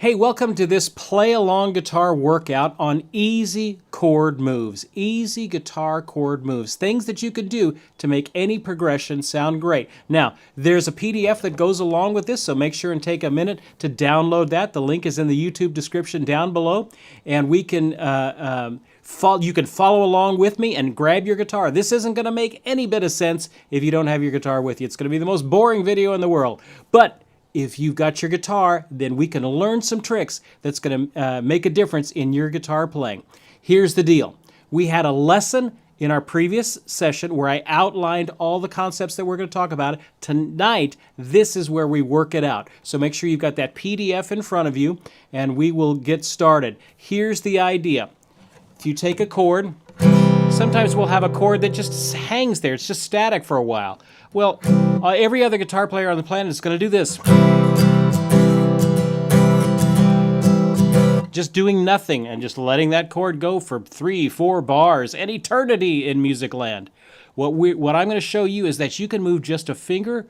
Hey, welcome to this play-along guitar workout on easy chord moves. Easy guitar chord moves. Things that you can do to make any progression sound great. Now, there's a PDF that goes along with this, so make sure and take a minute to download that. The link is in the YouTube description down below, and we can you can follow along with me and grab your guitar. This isn't going to make any bit of sense if you don't have your guitar with you. It's going to be the most boring video in the world. But if you've got your guitar, then we can learn some tricks that's going to make a difference in your guitar playing. Here's the deal. We had a lesson in our previous session where I outlined all the concepts that we're going to talk about. Tonight, this is where we work it out. So make sure you've got that PDF in front of you, and we will get started. Here's the idea. If you take a chord, sometimes we'll have a chord that just hangs there. It's just static for a while. Well, every other guitar player on the planet is going to do this. Just doing nothing and just letting that chord go for 3-4 bars, an eternity in music land. What I'm going to show you is that you can move just a finger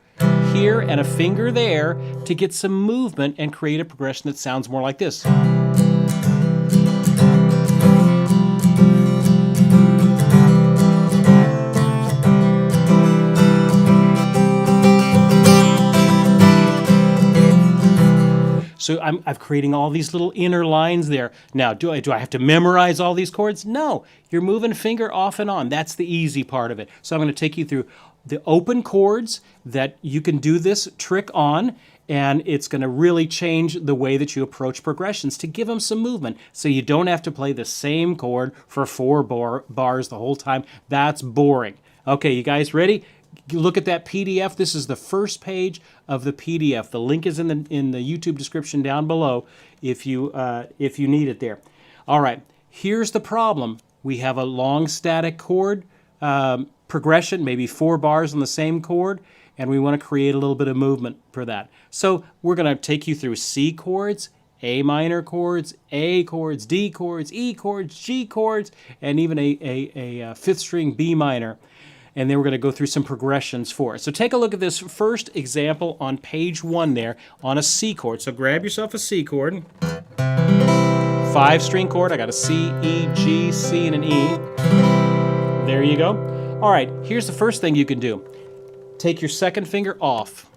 here and a finger there to get some movement and create a progression that sounds more like this. So I'm creating all these little inner lines there. Now, do I have to memorize all these chords? No, you're moving finger off and on. That's the easy part of it. So I'm going to take you through the open chords that you can do this trick on, and it's going to really change the way that you approach progressions to give them some movement. So you don't have to play the same chord for 4 bars the whole time. That's boring. Okay, you guys ready? Look at that PDF. This is the first page of the PDF. The link is in the YouTube description down below if you need it there. All right, here's the problem. We have a long static chord progression, maybe 4 bars on the same chord, and we want to create a little bit of movement for that. So we're going to take you through C chords, A minor chords, A chords, D chords, E chords, G chords, and even a 5th string B minor. And then we're going to go through some progressions for it. So take a look at this first example on page 1 there on a C chord. So grab yourself a C chord, 5-string chord. I got a C, E, G, C, and an E. There you go. All right, here's the first thing you can do. Take your second finger off.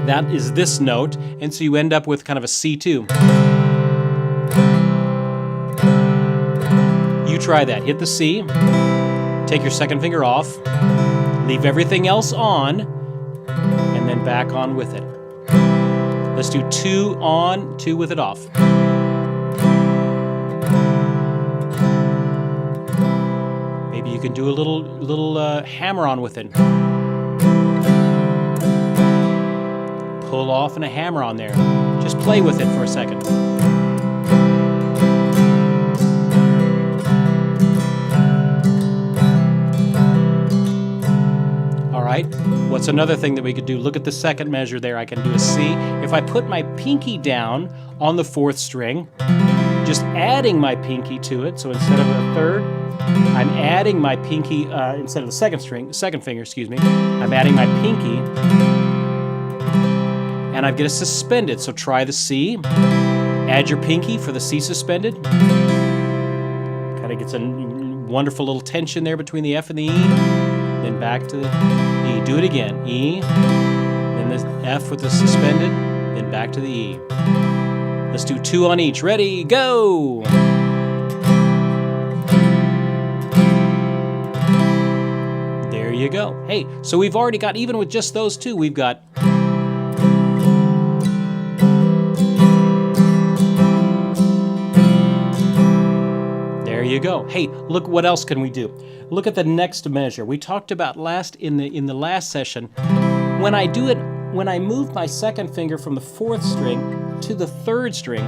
That is this note, and so you end up with kind of a C2. You try that. Hit the C. Take your second finger off, leave everything else on, and then back on with it. Let's do 2 on, 2 with it off. Maybe you can do a little hammer-on with it. Pull off and a hammer-on there. Just play with it for a second. What's another thing that we could do? Look at the second measure there. I can do a C. If I put my pinky down on the 4th string, just adding my pinky to it, so instead of a 3rd, I'm adding my pinky, instead of the second finger, excuse me, I'm adding my pinky, and I get it suspended. So try the C, add your pinky for the C suspended. Kind of gets a wonderful little tension there between the F and the E. Then back to the E. Do it again. E, then the F with the suspended, then back to the E. Let's do 2 on each. Ready, go! There you go. Hey, so we've already got, even with just those 2, we've got... There you go. Hey, look what else can we do. Look at the next measure. We talked about in the last session. When I do it, when I move my second finger from the 4th string to the 3rd string,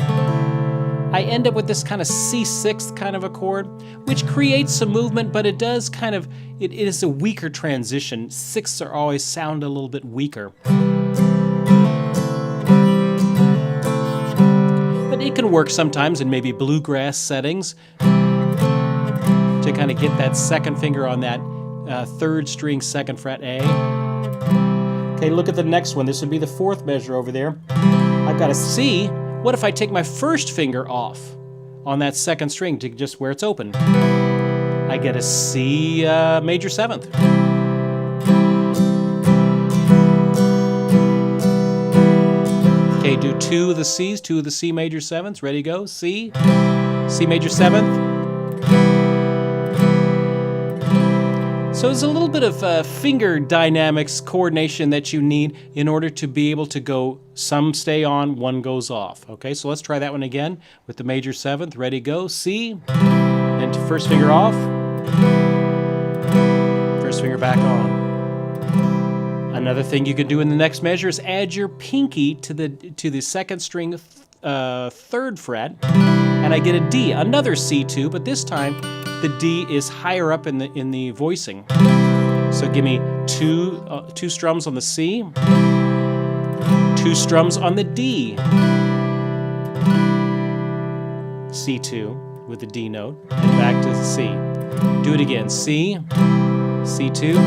I end up with this kind of C6 kind of a chord, which creates some movement, but it does kind of, it is a weaker transition. 6s are always sound a little bit weaker. But it can work sometimes in maybe bluegrass settings, to kind of get that second finger on that 3rd string 2nd fret A. Okay, look at the next one. This would be the 4th measure over there. I I've got a C. What if I take my first finger off on that second string to just where it's open? I get a C major 7th. Okay, do 2 of the C's, 2 of the C major 7ths. Ready, go. C, C major 7th. So there's a little bit of finger dynamics coordination that you need in order to be able to go, some stay on, one goes off. Okay, so let's try that one again with the major 7th. Ready, go. C, then first finger off, first finger back on. Another thing you can do in the next measure is add your pinky to the second string, 3rd fret, and I get a D, another C2, but this time the D is higher up in the voicing. So give me two strums on the C, 2 strums on the D, C2 with the D note, and back to the C. Do it again, C, C2.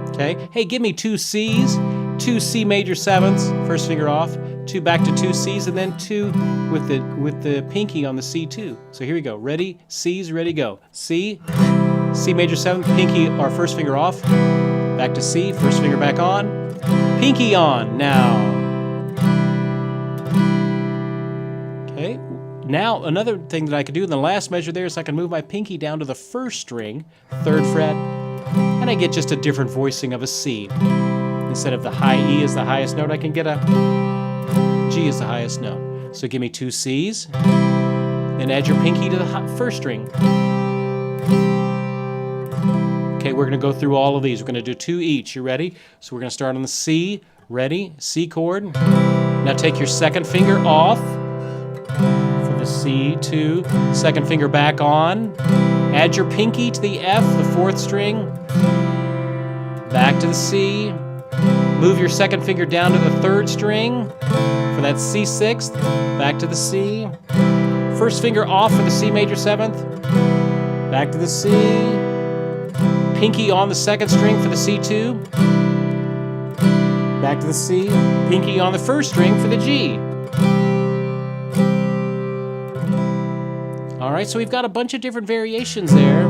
Okay. Hey, give me 2 C's, 2 C major 7ths, first finger off, 2 back to 2 C's, and then 2 with the pinky on the C2. So here we go. Ready? C's, ready, go. C, C major 7th, pinky or first finger off, back to C, first finger back on, pinky on. Now. Okay. Now another thing that I could do in the last measure there is I can move my pinky down to the first string, 3rd fret, and I get just a different voicing of a C. Instead of the high E as the highest note, I can get a G as the highest note. So give me 2 C's, then add your pinky to the first string. Okay, we're going to go through all of these. We're going to do 2 each. You ready? So we're going to start on the C. Ready? C chord. Now take your second finger off for the C2. Second finger back on. Add your pinky to the F, the 4th string. Back to the C. Move your second finger down to the 3rd string for that C6th. Back to the C. First finger off for the C major 7th. Back to the C. Pinky on the 2nd string for the C2. Back to the C. Pinky on the 1st string for the G. All right, so we've got a bunch of different variations there.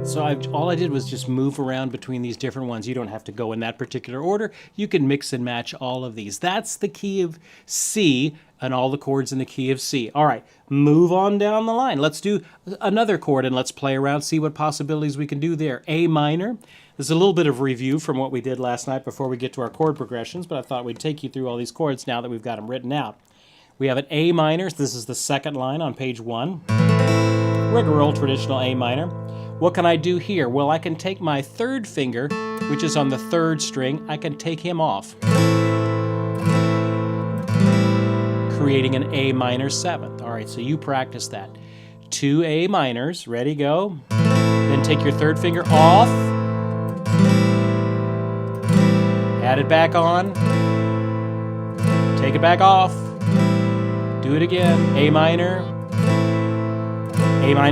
So all I did was just move around between these different ones. You don't have to go in that particular order. You can mix and match all of these. That's the key of C and all the chords in the key of C. All right, move on down the line. Let's do another chord and let's play around, see what possibilities we can do there. A minor. There's a little bit of review from what we did last night before we get to our chord progressions, but I thought we'd take you through all these chords now that we've got them written out. We have an A minor. This is the second line on page 1. Regular old traditional A minor. What can I do here? Well, I can take my 3rd finger, which is on the 3rd string. I can take him off, creating an A minor 7th. All right, so you practice that. 2 A minors. Ready, go. Then take your 3rd finger off. Add it back on. Take it back off. Do it again. A minor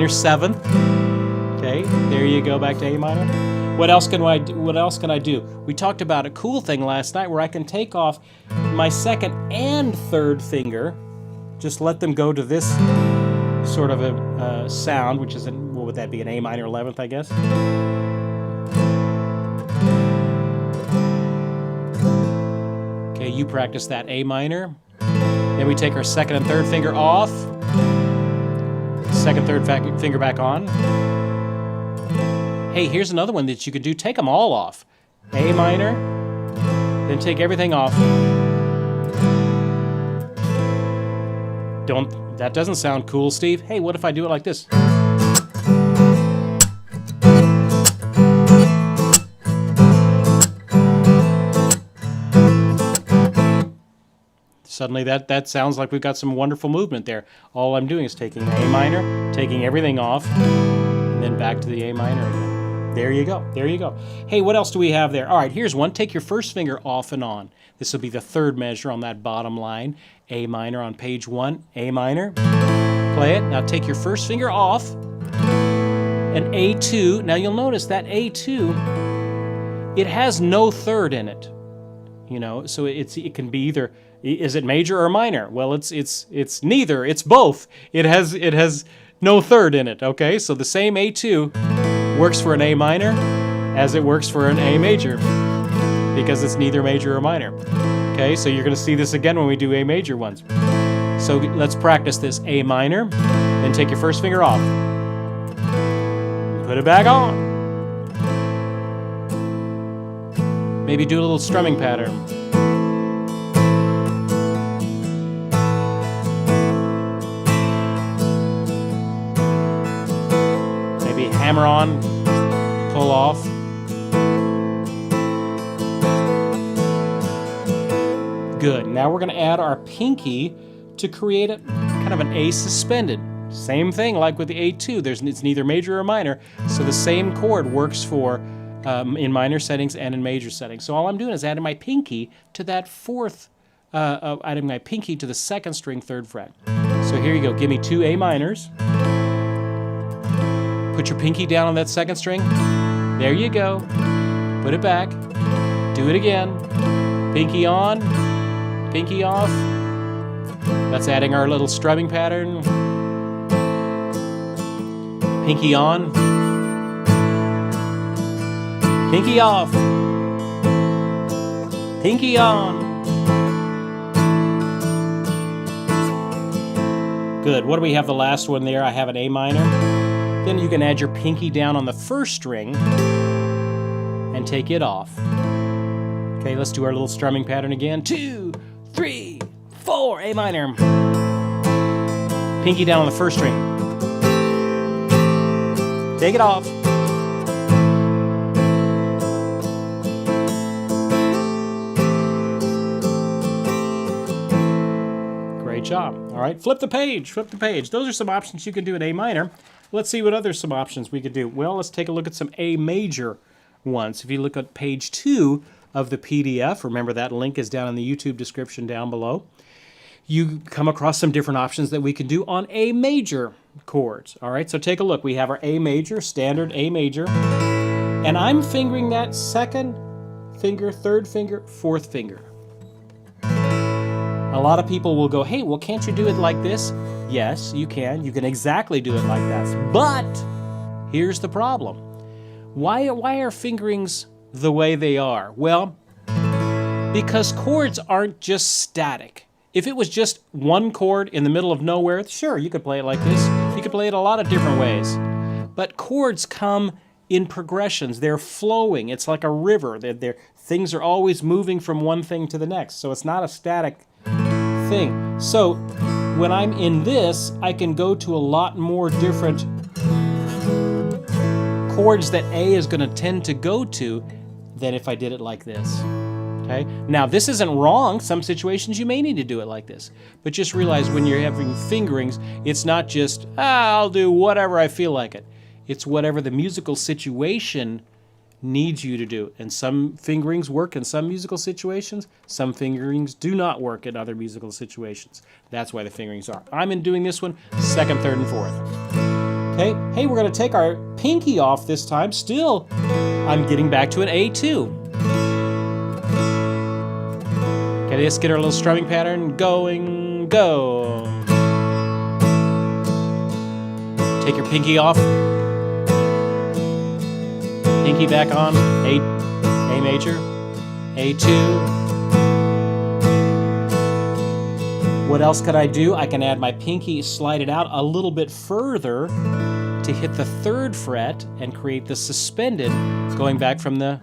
7th. Okay, there you go, back to A minor. What else can I do? We talked about a cool thing last night where I can take off my 2nd and 3rd finger, just let them go to this sort of a sound, which is, what would that be, an A minor 11th, I guess? Okay, you practice that A minor. Then we take our 2nd and 3rd finger off. 2nd, 3rd finger back on. Hey, here's another one that you could do. Take them all off. A minor, then take everything off. That doesn't sound cool, Steve. Hey, what if I do it like this? Suddenly that sounds like we've got some wonderful movement there. All I'm doing is taking A minor, taking everything off, and then back to the A minor again. There you go. There you go. Hey, what else do we have there? All right, here's one. Take your first finger off and on. This will be the third measure on that bottom line. A minor on page 1, A minor. Play it. Now take your first finger off. And A2. Now you'll notice that A2, it has no third in it. You know, so it can be either, is it major or minor? Well, it's neither. It's both. It has no third in it. Okay, so the same A2 works for an A minor as it works for an A major because it's neither major or minor. Okay, so you're going to see this again when we do A major ones. So let's practice this. A minor, then take your first finger off. Put it back on. Maybe do a little strumming pattern. Maybe hammer on, pull off. Good. Now we're going to add our pinky to create a kind of an A suspended. Same thing like with the A2. It's neither major or minor, so the same chord works for in minor settings and in major settings. So all I'm doing is adding my pinky to that fourth, adding my pinky to the second string, third fret. So here you go. Give me 2 A minors. Put your pinky down on that second string. There you go. Put it back. Do it again. Pinky on, pinky off. That's adding our little strumming pattern. Pinky on, pinky off, pinky on. Good. What do we have the last one there? I have an A minor. Then you can add your pinky down on the first string and take it off. Okay, let's do our little strumming pattern again. 2, 3, 4, A minor. Pinky down on the first string. Take it off. Great job. All right, flip the page, flip the page. Those are some options you can do in A minor. Let's see what other some options we could do. Well, let's take a look at some A major ones. If you look at page 2 of the PDF, remember that link is down in the YouTube description down below, you come across some different options that we can do on A major chords. All right, so take a look. We have our A major, standard A major, and I'm fingering that second finger, third finger, fourth finger. A lot of people will go, hey, well, can't you do it like this? Yes, you can. You can exactly do it like that. But here's the problem. Why are fingerings the way they are? Well, because chords aren't just static. If it was just one chord in the middle of nowhere, sure, you could play it like this. You could play it a lot of different ways. But chords come in progressions. They're flowing. It's like a river. Things are always moving from one thing to the next. So it's not a static thing. So when I'm in this, I can go to a lot more different chords that A is going to tend to go to than if I did it like this. Okay? Now, this isn't wrong. Some situations you may need to do it like this. But just realize when you're having fingerings, it's not just, I'll do whatever I feel like it. It's whatever the musical situation needs you to do. And some fingerings work in some musical situations. Some fingerings do not work in other musical situations. That's why the fingerings are. I'm in doing this one, second, third, and fourth. Okay? Hey, we're going to take our pinky off this time. Still, I'm getting back to an A2. Okay, let's get our little strumming pattern going, go. Take your pinky off. Pinky back on, A major, A2. What else could I do? I can add my pinky, slide it out a little bit further to hit the third fret and create the suspended, going back from the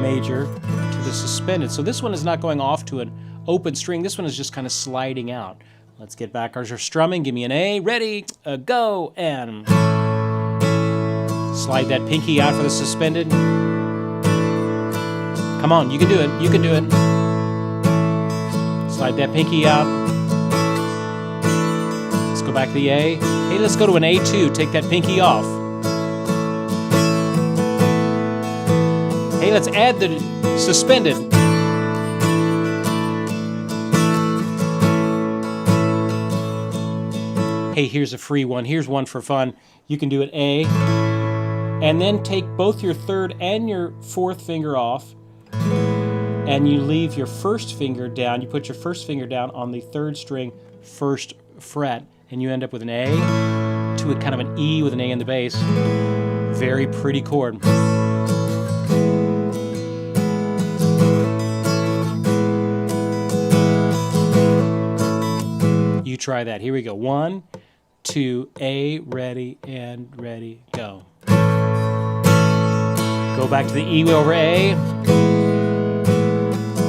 major to the suspended. So this one is not going off to an open string. This one is just kind of sliding out. Let's get back our strumming. Give me an A. Ready, go, and slide that pinky out for the suspended. Come on, you can do it. You can do it. Slide that pinky out. Let's go back to the A. Hey, let's go to an A2. Take that pinky off. Hey, let's add the suspended. Hey, here's a free one. Here's one for fun. You can do an A, and then take both your third and your fourth finger off, and you leave your first finger down. You put your first finger down on the third string, first fret, and you end up with an A to a kind of an E with an A in the bass. Very pretty chord. You try that. Here we go. 1, 2, A, ready, and ready, go. Go back to the E over A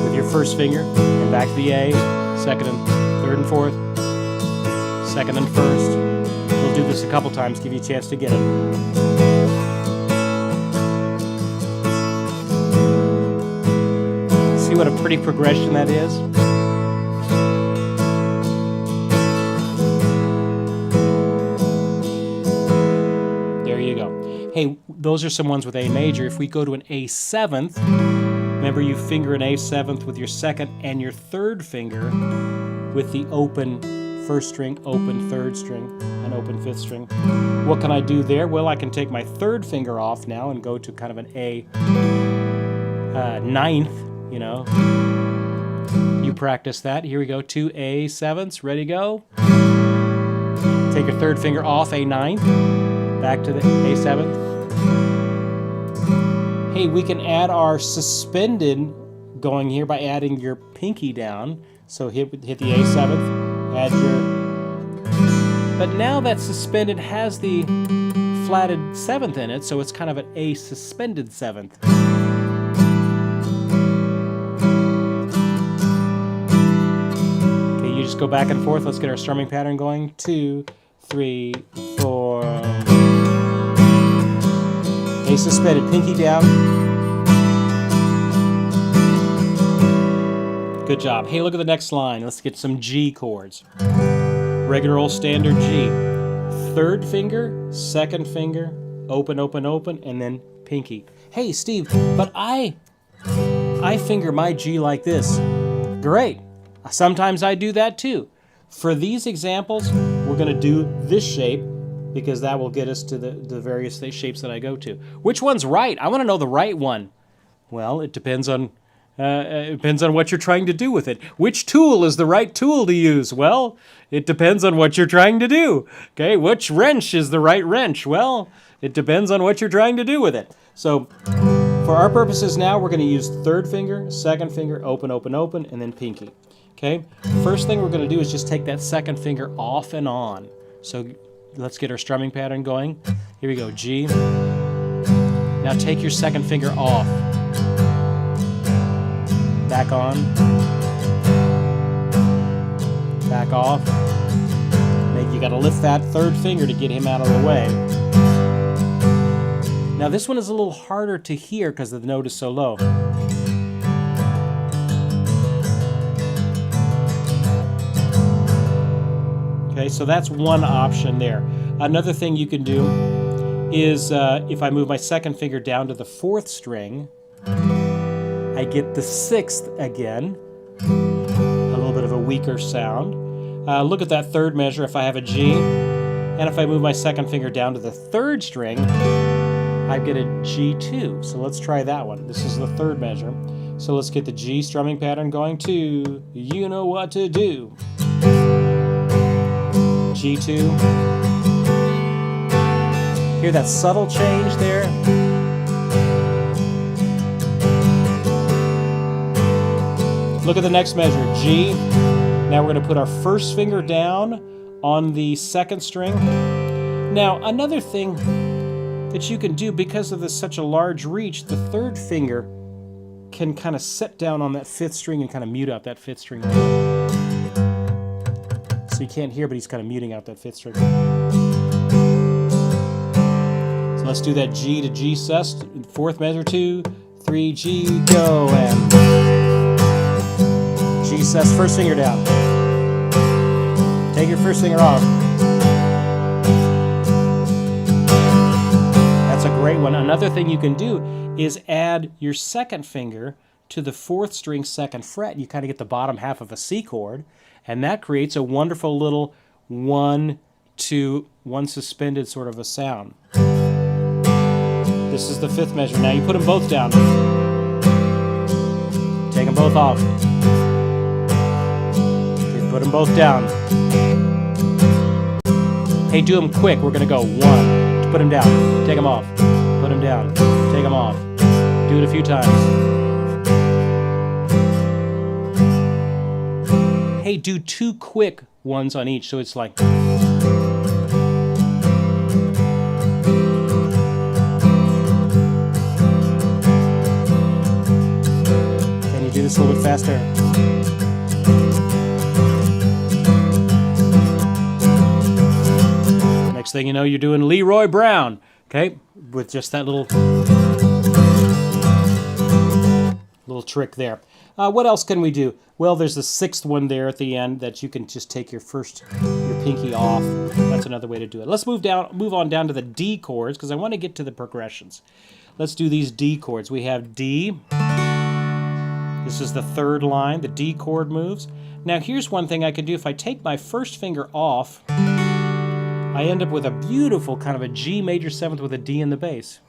with your first finger, and back to the A, second and third and fourth, second and first. We'll do this a couple times, give you a chance to get it. See what a pretty progression that is? Hey, those are some ones with A major. If we go to an A seventh, remember you finger an A seventh with your second and your third finger with the open first string, open third string, and open fifth string. What can I do there? Well, I can take my third finger off now and go to kind of an A ninth, you know. You practice that. Here we go, 2 A sevenths, ready, go. Take your third finger off, A ninth. Back to the A7th. Hey, we can add our suspended going here by adding your pinky down. So hit the A7th, add your... But now that suspended has the flatted 7th in it, so it's kind of an A suspended 7th. Okay, you just go back and forth. Let's get our strumming pattern going. 2, 3, 4... A suspended, pinky down. Good job. Hey, look at the next line. Let's get some G chords. Regular old standard G. Third finger, second finger, open, open, open, and then pinky. Hey, Steve, but I finger my G like this. Great. Sometimes I do that too. For these examples, we're going to do this shape, because that will get us to the various shapes that I go to. Which one's right? I want to know the right one. Well, it depends on what you're trying to do with it. Which tool is the right tool to use? Well, it depends on what you're trying to do. Okay, which wrench is the right wrench? Well, it depends on what you're trying to do with it. So, for our purposes now, we're going to use third finger, second finger, open, open, open, and then pinky. Okay, first thing we're going to do is just take that second finger off and on. So, let's get our strumming pattern going. Here we go, G. Now take your second finger off. Back on. Back off. You gotta lift that third finger to get him out of the way. Now this one is a little harder to hear because the note is so low. Okay, so that's one option there. Another thing you can do is if I move my second finger down to the fourth string, I get the sixth again. A little bit of a weaker sound. Look at that third measure if I have a G. And if I move my second finger down to the third string, I get a G2. So let's try that one. This is the third measure. So let's get the G strumming pattern going too. You know what to do. G2. Hear that subtle change there? Look at the next measure, G. Now we're going to put our first finger down on the second string. Now, another thing that you can do, because of this such a large reach, the third finger can kind of sit down on that fifth string and kind of mute out that fifth string. So you can't hear, but he's kind of muting out that fifth string. So let's do that G to G sus, fourth measure, 2, 3, G, go, and G sus, first finger down. Take your first finger off. That's a great great one. Another thing you can do is add your second finger to the 4th string 2nd fret. You kind of get the bottom half of a C chord, and that creates a wonderful little 1, 2, 1 suspended sort of a sound. This is the 5th measure. Now you put them both down. Take them both off. Okay, put them both down. Hey, do them quick. We're going to go 1. Put them down. Take them off. Put them down. Take them off. Do it a few times. Hey, do 2 quick ones on each, so it's like... Can you do this a little bit faster? Next thing you know, you're doing Leroy Brown, okay? With just that little trick there. What else can we do? Well, there's the 6th one there at the end that you can just take your pinky off. That's another way to do it. Let's move on down to the D chords because I want to get to the progressions. Let's do these D chords. We have D. This is the 3rd line, the D chord moves. Now here's one thing I can do. If I take my first finger off, I end up with a beautiful kind of a G major 7th with a D in the bass.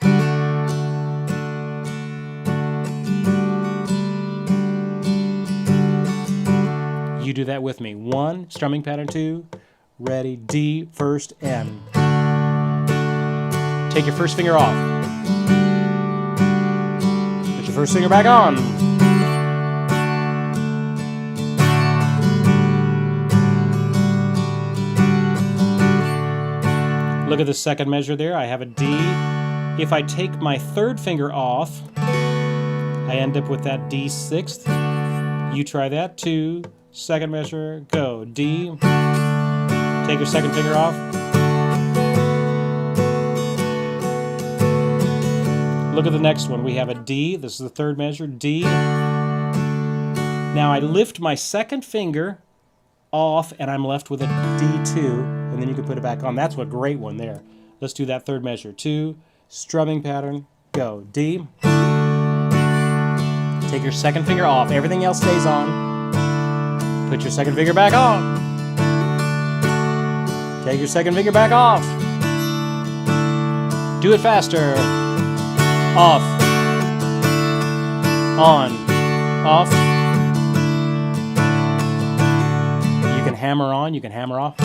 You do that with me. 1, strumming pattern 2, ready, D, first, N. Take your first finger off. Put your first finger back on. Look at the 2nd measure there. I have a D. If I take my 3rd finger off, I end up with that D 6th. You try that. 2, 2nd measure, go. D. Take your 2nd finger off. Look at the next one. We have a D. This is the 3rd measure. D. Now I lift my 2nd finger off and I'm left with a D2. And then you can put it back on. That's a great one there. Let's do that 3rd measure. 2, strumming pattern, go. D. Take your 2nd finger off. Everything else stays on. Put your 2nd finger back on. Take your 2nd finger back off. Do it faster. Off. On. Off. You can hammer on, you can hammer off.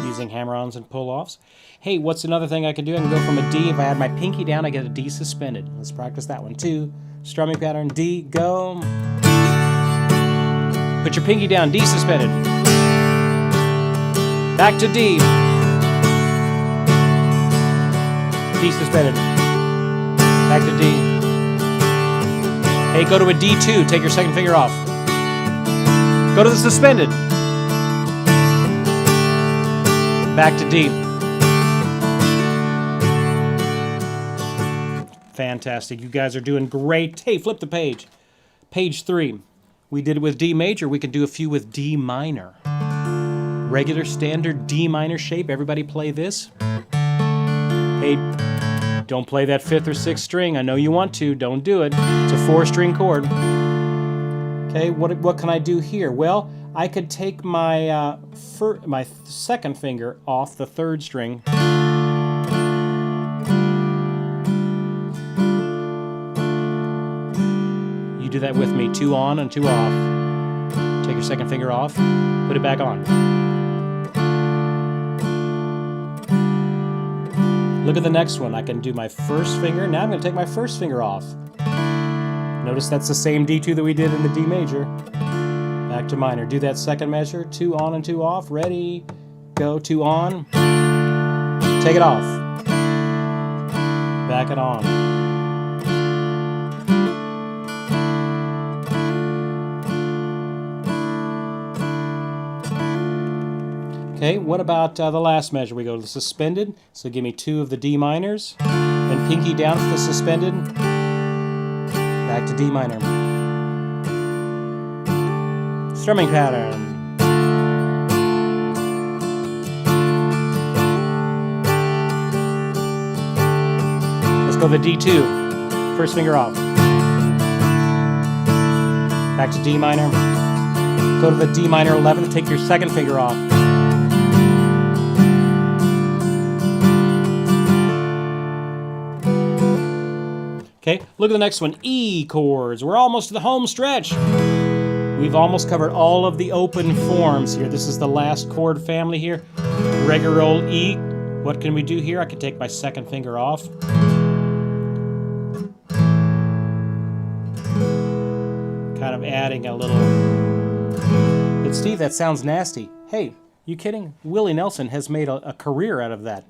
Using hammer-ons and pull-offs. Hey, what's another thing I can do? I can go from a D. If I had my pinky down, I get a D suspended. Let's practice that one. 2, strumming pattern, D, go. Put your pinky down, D suspended. Back to D. D suspended. Back to D. Hey, go to a D2. Take your 2nd finger off. Go to the suspended. Back to D. Fantastic. You guys are doing great. Hey, flip the page. Page 3. We did it with D major. We can do a few with D minor. Regular standard D minor shape. Everybody play this. Hey, don't play that 5th or 6th string. I know you want to. Don't do it. It's a 4-string chord. Okay, what can I do here? Well, I could take my 2nd finger off the 3rd string. You do that with me. 2 on and 2 off. Take your 2nd finger off. Put it back on. Look at the next one. I can do my 1st finger. Now I'm going to take my 1st finger off. Notice that's the same D2 that we did in the D major. Back to minor. Do that 2nd measure. 2 on and 2 off. Ready, go. 2 on. Take it off. Back it on. Okay, what about the last measure? We go to the suspended. So give me 2 of the D minors. And pinky down to the suspended. Back to D minor. Strumming pattern. Let's go to the D2. First finger off. Back to D minor. Go to the D minor 11th. Take your second finger off. Okay, look at the next one. E chords. We're almost to the home stretch. We've almost covered all of the open forms here. This is the last chord family here. Regular old E. What can we do here? I can take my second finger off. Kind of adding a little... But Steve, that sounds nasty. Hey, you kidding? Willie Nelson has made a career out of that.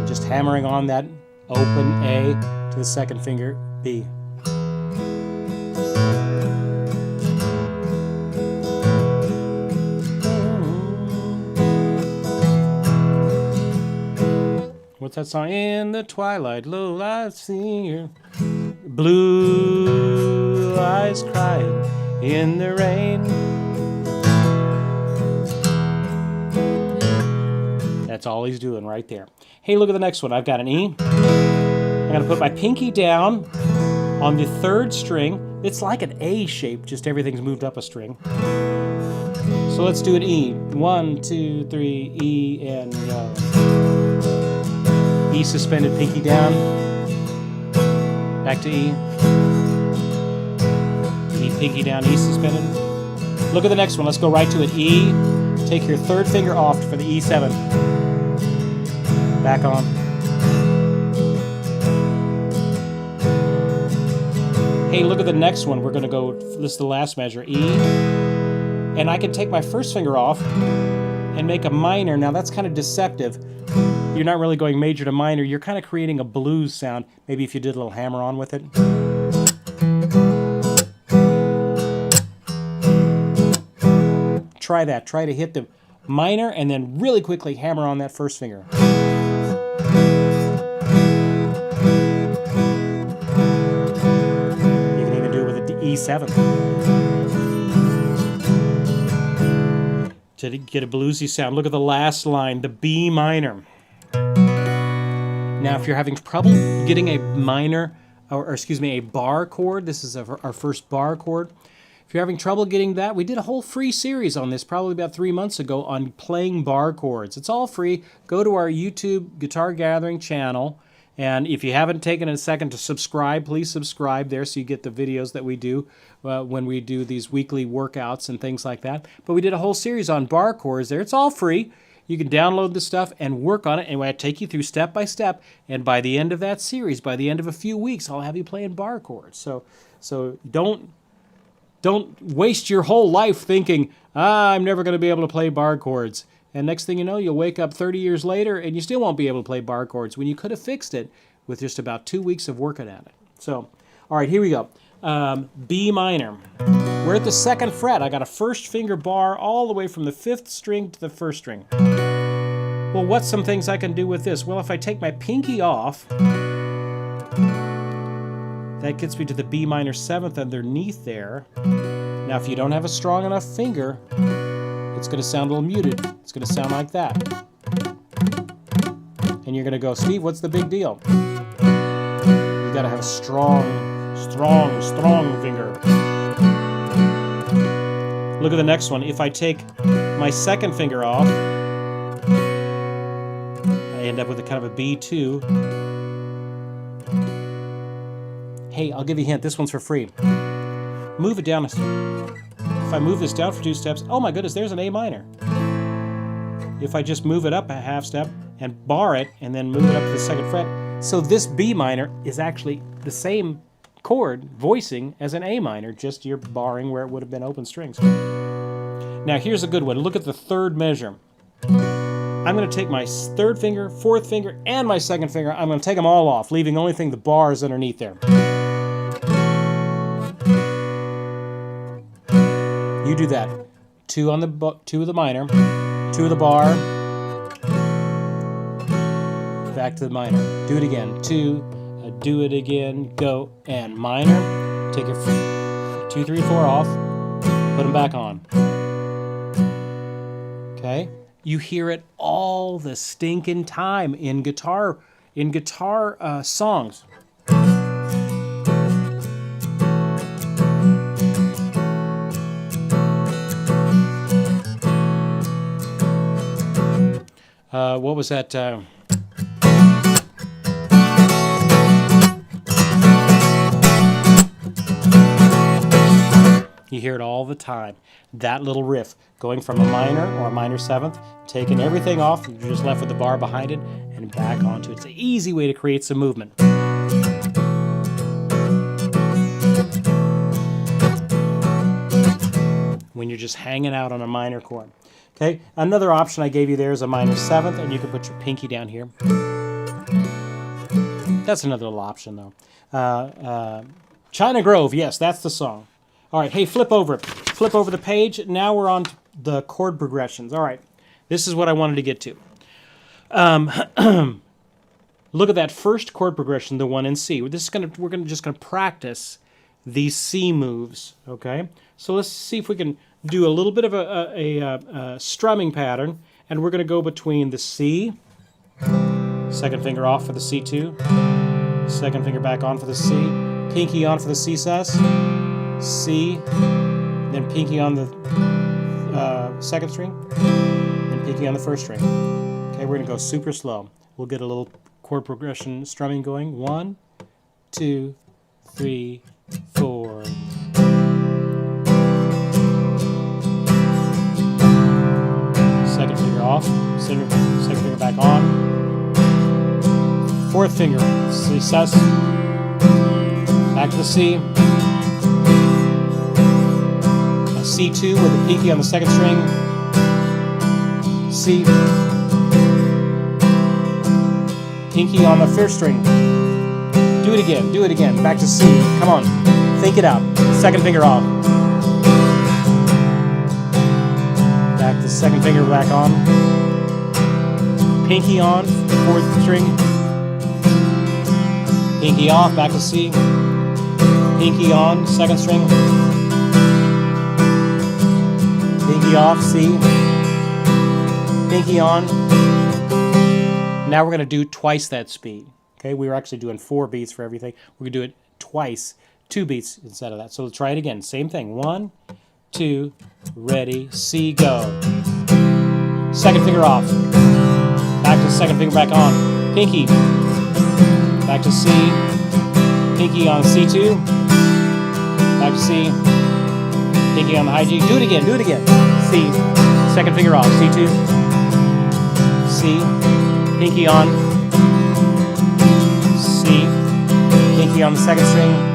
Just hammering on that open A to the second finger, B. What's that song? In the twilight, low light, see her. Blue eyes crying in the rain. That's all he's doing right there. Hey, look at the next one. I've got an E. I'm going to put my pinky down on the third string. It's like an A shape, just everything's moved up a string. So let's do an E. 1, 2, 3, E, and E suspended, pinky down. Back to E. E, pinky down, E suspended. Look at the next one. Let's go right to it. E. Take your third finger off for the E7. Back on. Hey, look at the next one. We're going to go, this is the last measure, E. And I can take my first finger off and make a minor. Now that's kind of deceptive. You're not really going major to minor. You're kind of creating a blues sound. Maybe if you did a little hammer-on with it. Try that. Try to hit the minor and then really quickly hammer on that first finger. You can even do it with the E7. To get a bluesy sound. Look at the last line, the B minor. Now, if you're having trouble getting a minor, or excuse me, a bar chord, this is our first bar chord. If you're having trouble getting that, we did a whole free series on this probably about 3 months ago on playing bar chords. It's all free. Go to our YouTube Guitar Gathering channel, and if you haven't taken a second to subscribe, please subscribe there so you get the videos that we do when we do these weekly workouts and things like that. But we did a whole series on bar chords there. It's all free. You can download the stuff and work on it, and I take you through step by step. And by the end of that series, by the end of a few weeks, I'll have you playing bar chords. So don't waste your whole life thinking, I'm never going to be able to play bar chords. And next thing you know, you'll wake up 30 years later and you still won't be able to play bar chords when you could have fixed it with just about 2 weeks of working at it. So, all right, here we go. B minor. We're at the 2nd fret. I got a first finger bar all the way from the 5th string to the 1st string. Well, what's some things I can do with this? Well, if I take my pinky off, that gets me to the B minor 7th underneath there. Now, if you don't have a strong enough finger, it's going to sound a little muted. It's going to sound like that. And you're going to go, Steve, what's the big deal? You've got to have a strong finger. Look at the next one. If I take my second finger off, I end up with a kind of a B2. Hey, I'll give you a hint. This one's for free. Move it down. If I move this down for 2 steps, oh my goodness, there's an A minor. If I just move it up a half step and bar it and then move it up to the 2nd fret, so this B minor is actually the same chord voicing as an A minor, just you're barring where it would have been open strings. Now here's a good one. Look at the 3rd measure. I'm going to take my 3rd finger, 4th finger, and my 2nd finger. I'm going to take them all off, leaving the only thing the bars underneath there. You do that. 2 of the minor, 2 of the bar, back to the minor. Do it again. 2, do it again, go, and minor. Take your 2, 3, 4 off. Put them back on. Okay? You hear it all the stinking time in guitar songs. What was that? You hear it all the time. That little riff, going from a minor or a minor seventh, taking everything off, you're just left with the bar behind it, and back onto it. It's an easy way to create some movement. When you're just hanging out on a minor chord. Okay, another option I gave you there is a minor seventh, and you can put your pinky down here. That's another little option, though. China Grove, yes, that's the song. All right, hey, flip over it. Flip over the page. Now we're on to the chord progressions. All right, this is what I wanted to get to. Look at that first chord progression, the one in C. We're just gonna practice these C moves. Okay, so let's see if we can do a little bit of a strumming pattern, and we're going to go between the C, second finger off for the C2, second finger back on for the C, pinky on for the C sus, C, then pinky on the second string, and pinky on the first string. Okay, we're going to go super slow. We'll get a little chord progression strumming going. 1, 2, 3, 4. Second finger off, second finger back on. Fourth finger, C sus, back to the C. A C2 with a pinky on the second string. C. Pinky on the first string. Do it again. Back to C. Come on, think it out. Second finger off. Back to second finger back on. Pinky on, fourth string. Pinky off, back to C. Pinky on, second string. Pinky off, C. Pinky on. Now we're going to do twice that speed. Okay, we were actually doing 4 beats for everything. We're going to do it twice, 2 beats instead of that. So let's try it again. Same thing. 1, 2, ready, C, go. Second finger off. Back to second finger back on. Pinky. Back to C. Pinky on C2. Back to C. Pinky on the high G. Do it again. C. Second finger off. C2. C. Pinky on. C. Pinky on the second string.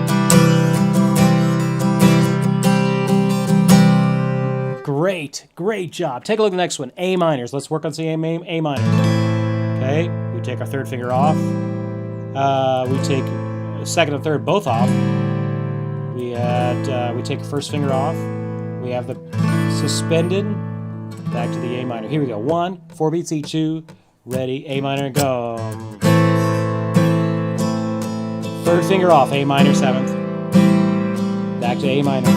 Great job. Take a look at the next one. A minors. Let's work on C, A minor. Okay, we take our third finger off. We take second and third both off. We take first finger off. We have the suspended. Back to the A minor. Here we go. 1, 4 beats each. 2, ready, A minor, go. Third finger off, A minor, 7th. Back to A minor.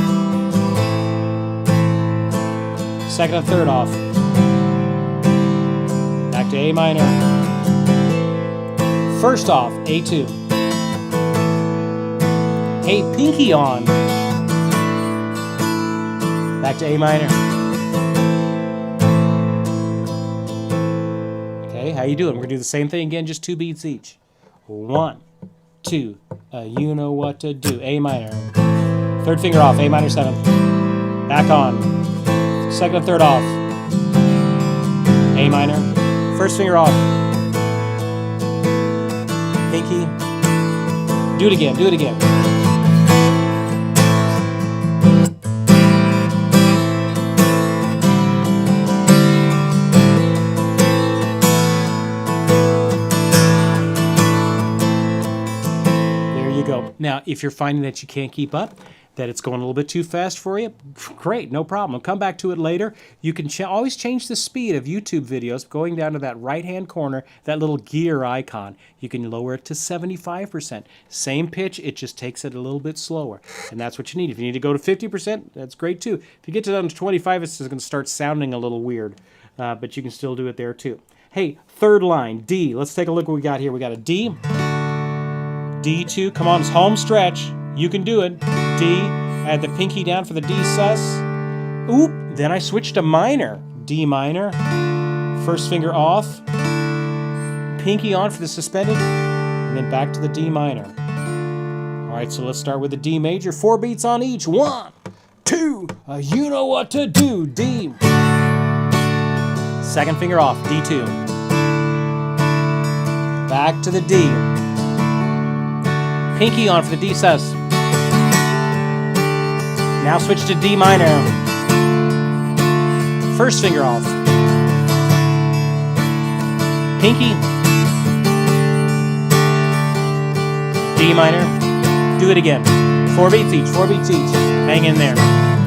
Second and third off. Back to A minor. First off, A2. A pinky on. Back to A minor. Okay, how you doing? We're gonna do the same thing again, just 2 beats each. 1, 2, you know what to do. A minor. Third finger off, A minor 7th. Back on. Second and third off. A minor. First finger off. Pinky. Do it again. There you go. Now, if you're finding that you can't keep up, that it's going a little bit too fast for you, great, no problem. I'll come back to it later. You can always change the speed of YouTube videos going down to that right-hand corner, that little gear icon. You can lower it to 75%. Same pitch, it just takes it a little bit slower. And that's what you need. If you need to go to 50%, that's great too. If you get to down to 25, it's just going to start sounding a little weird. But you can still do it there too. Hey, third line, D. Let's take a look what we got here. We got a D, D2. Come on, it's home stretch. You can do it. D. I had the pinky down for the D sus. Oop. Then I switched to minor. D minor. First finger off. Pinky on for the suspended. And then back to the D minor. All right, so let's start with the D major. 4 beats on each. 1, 2. You know what to do. D. Second finger off. D2. Back to the D. Pinky on for the D sus. Now switch to D minor. First finger off. Pinky. D minor. Do it again. 4 beats each, 4 beats each. Hang in there.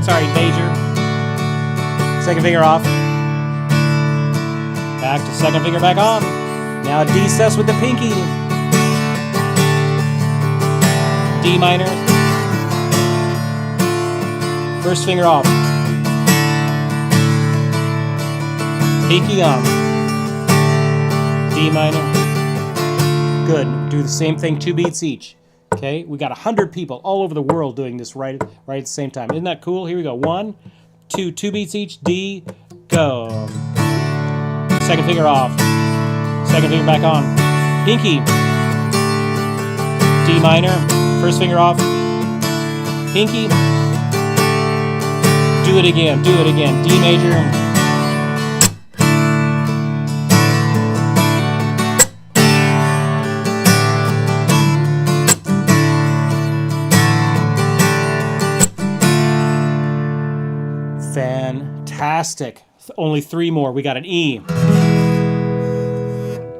Sorry, major. Second finger off. Back to second finger back on. Now D sus with the pinky. D minor. First finger off. Pinky on. D minor. Good. Do the same thing, 2 beats each. Okay, we got 100 people all over the world doing this right at the same time. Isn't that cool? Here we go. 1, 2, 2 beats each. D, go. Second finger off. Second finger back on. Pinky. D minor. First finger off. Pinky. Do it again. Do it again. D major. Fantastic. Only 3 more. We got an E.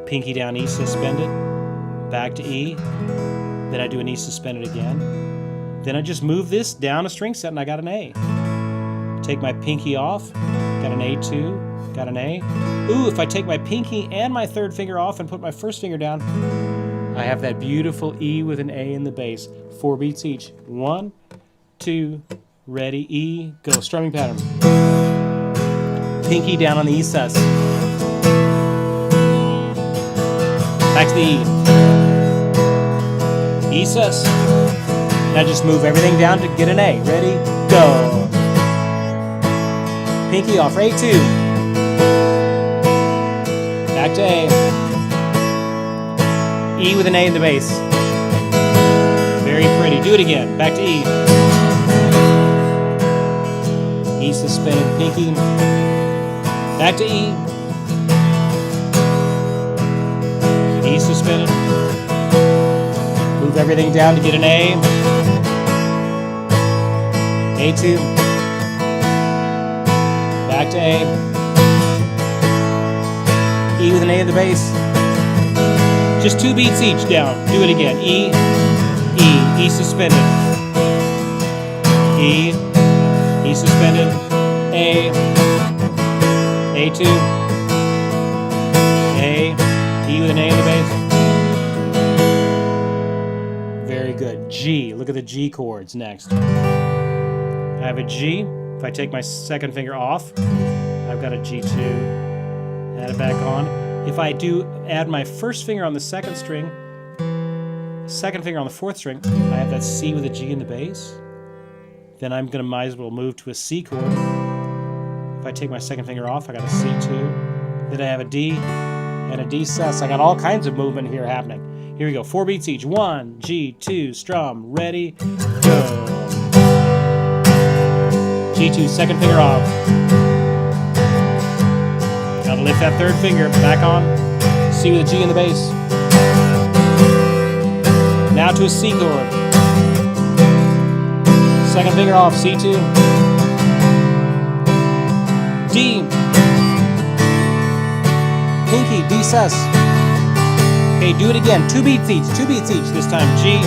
Pinky down, E suspended. Back to E. Then I do an E suspended again. Then I just move this down a string set and I got an A. Take my pinky off. Got an A2. Got an A. Ooh, if I take my pinky and my third finger off and put my first finger down, I have that beautiful E with an A in the bass. 4 beats each. 1, 2, ready, E, go. Strumming pattern. Pinky down on the E sus. Back to the E. E sus. Now just move everything down to get an A. Ready, go. Pinky off for A2. Back to A. E with an A in the bass. Very pretty. Do it again. Back to E. E suspended, pinky. Back to E. E suspended. Move everything down to get an A. A2. Back to A. E with an A in the bass. Just 2 beats each down. Do it again. E, E, E suspended. E, E suspended. A, A2. A, E with an A in the bass. Very good. G. Look at the G chords next. I have a G. If I take my second finger off, I've got a G2. Add it back on. If I do add my first finger on the second string, second finger on the fourth string, I have that C with a G in the bass. Then I'm gonna might as well move to a C chord. If I take my second finger off, I got a C2. Then I have a D and a D sus. I got all kinds of movement here happening. Here we go, 4 beats each. 1, G2, strum, ready, go. G2, second finger off. Gotta lift that third finger, back on. C with a G in the bass. Now to a C chord. Second finger off, C2. D. Pinky, D sus. Okay, do it again. 2 beats each, 2 beats each. This time G,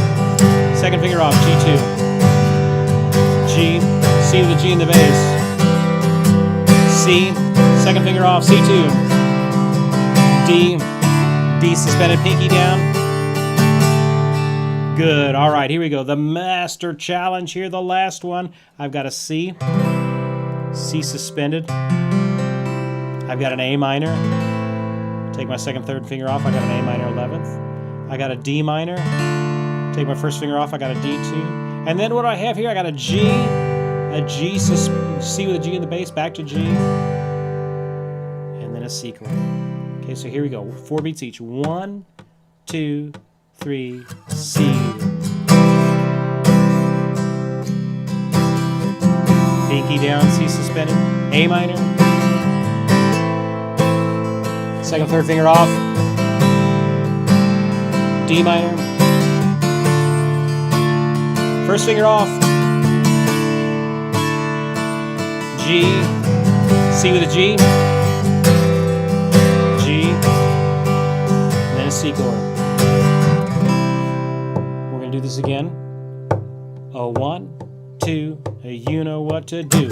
second finger off, G2. G, C with a G in the bass, C, second finger off, C2, D, D suspended, pinky down. Good. All right, here we go. The master challenge here, the last one. I've got a C, C suspended. I've got an A minor. Take my second, third finger off. I got an A minor 11th. I got a D minor. Take my first finger off. I got a D2. And then what do I have here? I got a G, C with a G in the bass, back to G, and then a C chord. Okay, so here we go. 4 beats each. 1, 2, 3, C. Pinky down, C suspended, A minor. Second, third finger off. D minor. First finger off. G. C with a G. G. And then a C chord. We're going to do this again. A 1, 2, you know what to do.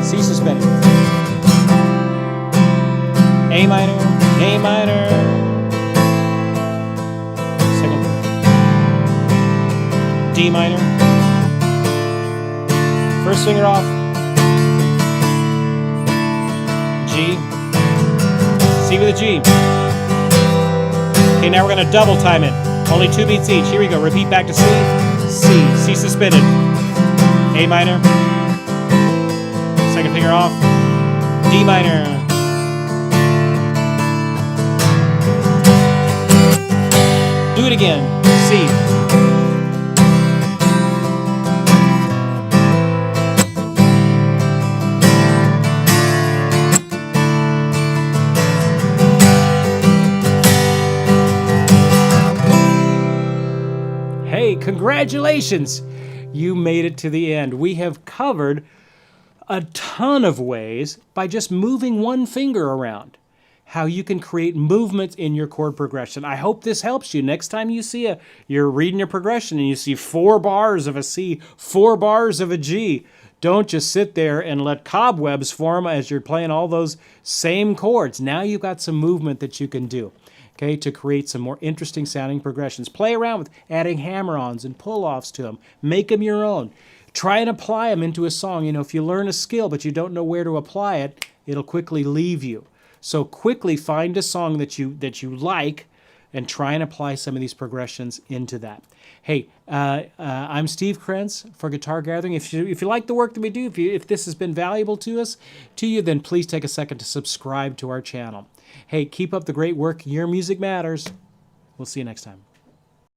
C suspended. A minor, A minor. Second. D minor. First finger off. G. C with a G. Okay, now we're going to double time it. Only 2 beats each. Here we go. Repeat back to C. C. C suspended. A minor. Second finger off. D minor. Do it again. C. Hey, congratulations! You made it to the end. We have covered a ton of ways by just moving one finger around. How you can create movement in your chord progression. I hope this helps you. Next time you see you're reading your progression and you see 4 bars of a C, 4 bars of a G, don't just sit there and let cobwebs form as you're playing all those same chords. Now you've got some movement that you can do, okay, to create some more interesting sounding progressions. Play around with adding hammer-ons and pull-offs to them. Make them your own. Try and apply them into a song. You know, if you learn a skill but you don't know where to apply it, it'll quickly leave you. So quickly find a song that you like and try and apply some of these progressions into that. Hey, I'm Steve Krenz for Guitar Gathering. If you like the work that we do, if this has been valuable to you, then please take a second to subscribe to our channel. Hey, keep up the great work. Your music matters. We'll see you next time.